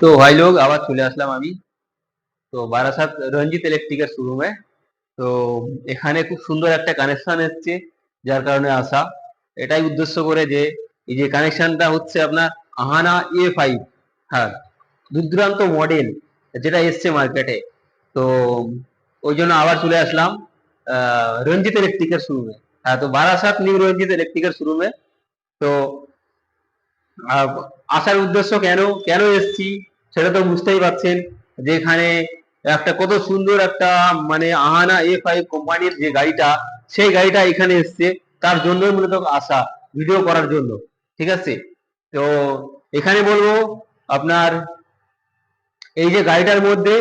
তো ভাই লোক আবার চলে আসলাম আমি। তো বারাসাত রঞ্জিত ইলেকট্রিকের শোরুমে। তো এখানে খুব সুন্দর একটা কানেকশন এসছে, যার কারণে আসা। এটাই উদ্দেশ্য করে যে এই যে কানেকশনটা হচ্ছে আপনার আহানা A5। হ্যাঁ, দুর্দান্ত মডেল যেটা এসছে মার্কেটে। তো ওই জন্য আবার চলে আসলাম রঞ্জিত ইলেকট্রিকের শোরুমে। হ্যাঁ, তো বারাসাত নিউ রঞ্জিত ইলেকট্রিকের শোরুমে। তো আহ, আসার উদ্দেশ্য কেন কেন এসেছি সেটা তো বুঝতেই পারছেন, যে এখানে একটা কত সুন্দর একটা মানে আহানা A5 কোম্পানির যে গাড়িটা, সেই গাড়িটা এখানে এসছে। তার জন্যই মূলত আসা, ভিডিও করার জন্য। ঠিক আছে। তো এখানে বলবো আপনার এই যে গাড়িটার মধ্যে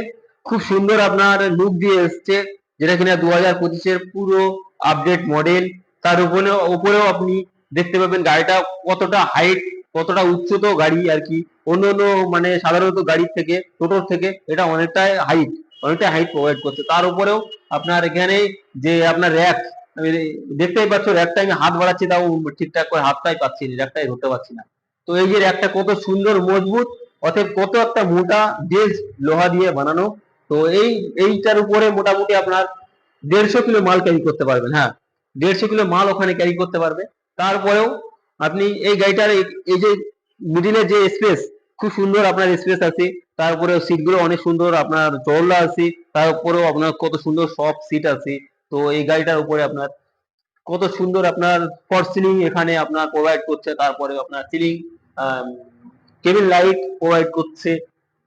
খুব সুন্দর আপনার লুক দিয়ে এসছে, যেটা কিনা 2025-এর পুরো আপডেট মডেল। তার উপরেও আপনি দেখতে পাবেন গাড়িটা কতটা হাইট, কতটা উচ্চত গাড়ি আর কি। অন্য অন্য মানে সাধারণত গাড়ির থেকে, টোটোর থেকে এটা অনেকটাই হাইট প্রোভাইড করছে। তার উপরেও আপনার এখানে যে আপনার র্যাক, আমি দেখতেই পাচ্ছ র্যাকটা আমি হাত বাড়াচ্ছি, তাও ঠিকঠাক করে হাতটাই পাচ্ছি না, র্যাকটাই ধরতে পারছি না। তো এই যে র্যাকটা কত সুন্দর মজবুত, অতএব কত একটা মোটা বেজ লোহা দিয়ে বানানো। তো এইটার উপরে মোটামুটি আপনার 150 কিলো মাল ক্যারি করতে পারবেন। হ্যাঁ, 150 কিলো মাল ওখানে ক্যারি করতে পারবে। তারপরেও আপনি এই গাড়িটার এই যে মিডিলের যে স্পেস, খুব সুন্দর আপনার স্পেস আছে। তারপরে সিটগুলো অনেক সুন্দর আপনার চওড়া আছে। তারপরেও আপনার কত সুন্দর সফট সিট আছে। তো এই গাড়িটার উপরে আপনার কত সুন্দর আপনার ফর সিলিং এখানে আপনার প্রোভাইড করছে। তারপরে আপনার সিলিং কেবিন লাইট প্রোভাইড করছে।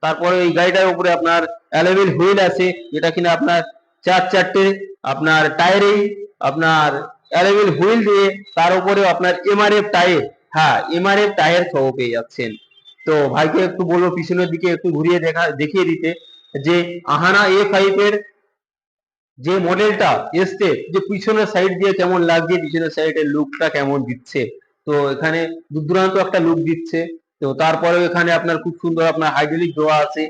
তারপরে এই গাড়িটার উপরে আপনার অ্যালুমিল হুইল আছে, যেটা কিনা আপনার চারটে আপনার টায়ারেই আপনার অ্যালুমিল হুইল দিয়ে, তার উপরেও আপনার এমআরএফ টায়ার। হ্যাঁ, এমআরএফ টায়ার সহ পেয়ে যাচ্ছেন। তো ভাইকে একটু বলবো পিছনের দিকে একটু ঘুরিয়ে দেখিয়ে দিতে, যে আহানা A5 এর যে মডেলটা এসছে, যে পিছনের সাইড দিয়ে কেমন লাগছে, পিছনের সাইডের লুকটা কেমন দিচ্ছে। তো এখানে দুর্দান্ত একটা লুক দিচ্ছে। তো তারপরে এখানে আপনার খুব সুন্দর আপনার হাইড্রোলিক দেওয়া আছে।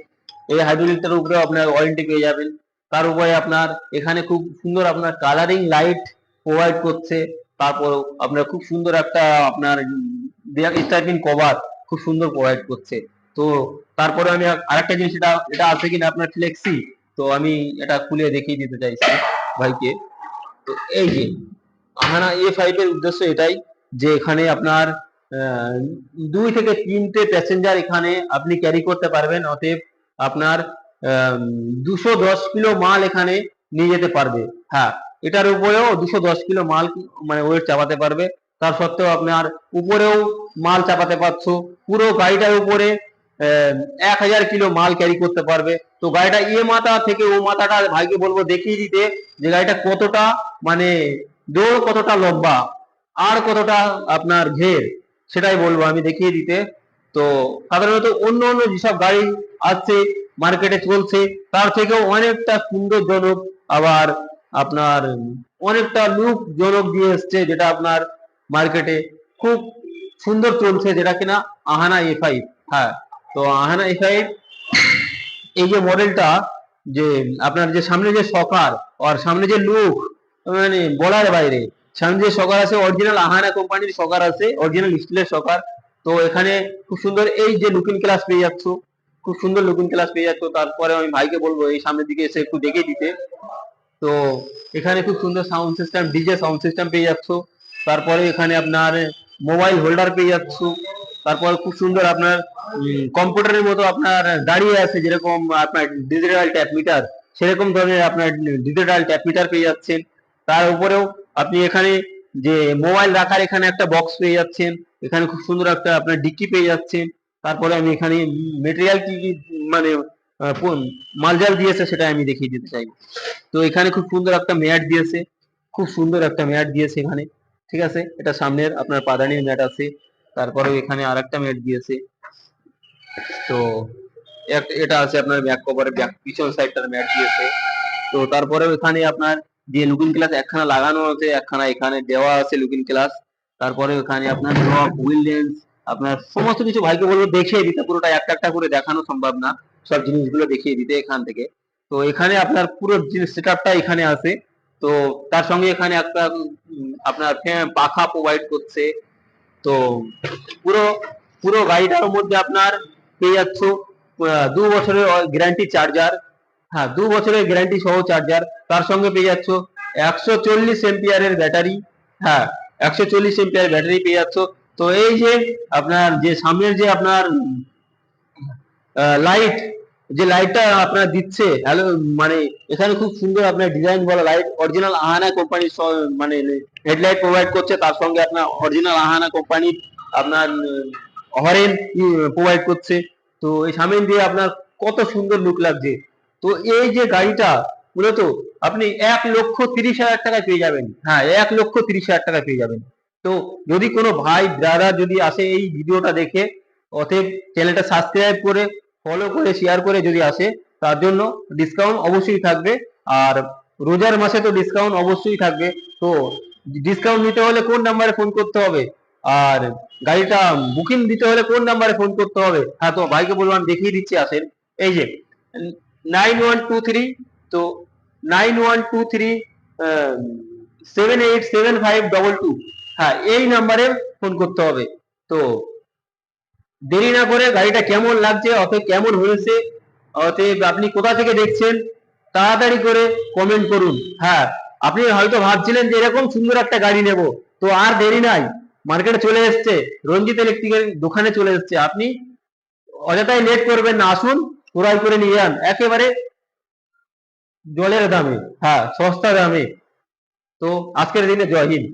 এই হাইড্রোলিকটার উপরে আপনার ওয়ারেন্টি পেয়ে যাবেন। তার উপরে আপনার এখানে খুব সুন্দর আপনার কালারিং লাইট প্রোভাইড করছে। তারপর আপনার খুব সুন্দর একটা আপনার স্টার্টিং কভার খুব সুন্দর প্রোভাইড করছে। তো তারপরে আমি আরেকটা জিনিস, এটা এটা আছে কিনা আপনার ফ্লেক্সি। তো আমি এটা খুলে দেখিয়ে দিতে চাইছি ভাইকে। তো এই যে আহানা A5 এর উদ্দেশ্য এটাই, যে এখানে আপনার 2 থেকে 3টে প্যাসেঞ্জার এখানে আপনি ক্যারি করতে পারবেন। অতএব আপনার 210 কিলো মাল এখানে নিয়ে যেতে পারবে। হ্যাঁ, এটার উপরেও 210 কিলো মাল মানে ওয়েট চাপাতে পারবে। তার সত্ত্বেও আপনার উপরেও মাল চাপাতে পারছো। পুরো গাড়িটার উপরে 1000 কিলো মাল ক্যারি করতে পারবে। তো গাড়িটা মাথা থেকে ও মাথাটা ভাইকে বলবো দেখিয়ে দিতে, যে গাড়িটা কতটা মানে দৌড় কতটা লম্বা আর কতটা আপনার ঘের, সেটাই বলবো আমি দেখিয়ে দিতে। তো সাধারণত অন্য অন্য যেসব গাড়ি আছে মার্কেটে চলছে, তার থেকেও অনেকটা সুন্দরজনক, আবার আপনার অনেকটা লুক জনক দিয়ে এসছে, যেটা আপনার মার্কেটে খুব সুন্দর চলছে, যেটা কিনা আহানা A5। হ্যাঁ, তো আহানা A5 এই যে মডেলটা, যে আপনার যে সামনে যে সকার আর সামনে যে লুক, মানে বলার বাইরে। সামনে যে সকার আছে অরিজিনাল আহানা কোম্পানির সকার আছে, অরিজিনাল স্টিলের সকার। তো এখানে খুব সুন্দর এই যে লুকিং গ্লাস পেয়ে যাচ্ছ, খুব সুন্দর লুকিং গ্লাস পেয়ে যাচ্ছ। তারপরে আমি ভাইকে বলবো এই সামনের দিকে এসে একটু দেখে দিতে। তো এখানে খুব সুন্দর sound system, DJ sound system পেয়ে যাচ্ছ। তারপরে এখানে আপনার মোবাইল হোল্ডার পেয়ে যাচ্ছ। তারপর খুব সুন্দর আপনার কম্পিউটারের মতো আপনার দাঁড়িয়ে আছে, যেরকম আপনার ডিজিটাল ট্যাপ মিটার, সেরকম ধরনের আপনার ডিজিটাল ট্যাপ মিটার পেয়ে যাচ্ছেন। তার উপরেও আপনি এখানে যে মোবাইল রাখার এখানে একটা বক্স পেয়ে যাচ্ছেন। এখানে খুব সুন্দর একটা আপনার ডিক্কি পেয়ে যাচ্ছেন। তারপরে আমি এখানে মেটেরিয়াল কি কি মানে মালজাল দিয়েছে সেটা আমি দেখিয়ে দিতে চাইবো। তো এখানে খুব সুন্দর একটা ম্যাট দিয়েছে, খুব সুন্দর একটা ম্যাট দিয়েছে এখানে। ঠিক আছে, এটা সামনের আপনার পাদানির ম্যাট আছে। তারপরে এখানে আরেকটা ম্যাট দিয়েছে। তো এটা আছে আপনার ব্যাক কভারে, ব্যাক পিছন সাইডটার ম্যাট দিয়েছে। তো তারপরে এখানে আপনার যে লুকিং গ্লাস একখানা লাগানো আছে, একখানা এখানে দেওয়া আছে লুকিং গ্লাস। তারপরে এখানে আপনার লক, হুইল লেন্স, আপনার সমস্ত কিছু ভাইকে বলবো দেখিয়ে দিতে। পুরোটা একটা একটা করে দেখানো সম্ভব না, সব জিনিসগুলো দেখিয়ে দিতে এখান থেকে। তো এখানে আপনার পুরো সেটআপটা এখানে আছে। তো তার সঙ্গে এখানে একটা আপনার পাখা প্রোভাইড করছে। তো পুরো পুরো গাড়িটার মধ্যে আপনার পেয়ে যাচ্ছ 2 বছরের গ্যারান্টি চার্জার, হ্যাঁ 2 বছরের গ্যারান্টি সহ চার্জার, তার সঙ্গে পেয়ে যাচ্ছ 140 এম্পিয়ারের ব্যাটারি, হ্যাঁ 140 এম্পিয়ার ব্যাটারি পেয়ে যাচ্ছ। তো এই যে আপনার যে সামনের যে আপনার লাইট, যে লাইটটা আপনার দিচ্ছে মানে এখানে খুব সুন্দর আপনার ডিজাইন বলা লাইট, অরিজিনাল আহানা কোম্পানির মানে হেডলাইট প্রোভাইড করছে, তার সঙ্গে আপনার অরিজিনাল আহানা কোম্পানির আপনার হরেন প্রোভাইড করছে। তো এই সামনে দিয়ে আপনার কত সুন্দর লুক লাগছে। তো এই যে গাড়িটা মূলত আপনি 1,30,000 টাকায় পেয়ে যাবেন, হ্যাঁ 1,30,000 টাকায় পেয়ে যাবেন। তো যদি কোনো ভাই ব্রাদার যদি আসে এই ভিডিওটা দেখে, অতএব চ্যানেলটা সাবস্ক্রাইব করে ফলো করে শেয়ার করে যদি আসে, তার জন্য ডিসকাউন্ট অবশ্যই থাকবে। আর রোজার মাসে তো ডিসকাউন্ট অবশ্যই থাকবে। তো ডিসকাউন্ট নিতে হলে কোন নাম্বারে ফোন করতে হবে, আর গাড়িটা বুকিং দিতে হলে কোন নাম্বারে ফোন করতে হবে, হ্যাঁ তো ভাইকে বলবো আমি দেখিয়ে দিচ্ছি, আসেন এই যে 9123, তো 9123 787522, হ্যাঁ এই নাম্বারে ফোন করতে হবে। তো দেরি না করে গাড়িটা কেমন লাগছে অথবা কেমন হয়েছে, অতএব আপনি কোথা থেকে দেখছেন তাড়াতাড়ি করে কমেন্ট করুন। হ্যাঁ আপনি হয়তো ভাবছিলেন যে এরকম সুন্দর একটা গাড়ি নেব, তো আর দেরি নাই, মার্কেটে চলে এসছে, রঞ্জিত ইলেকট্রিকের দোকানে চলে এসছে, আপনি অযথাই লেট করবেন না, আসুন ক্রয় করে নিয়ে যান একেবারে জলের দামে, হ্যাঁ সস্তা দামে। তো আজকের দিনে জয় হিন্দ।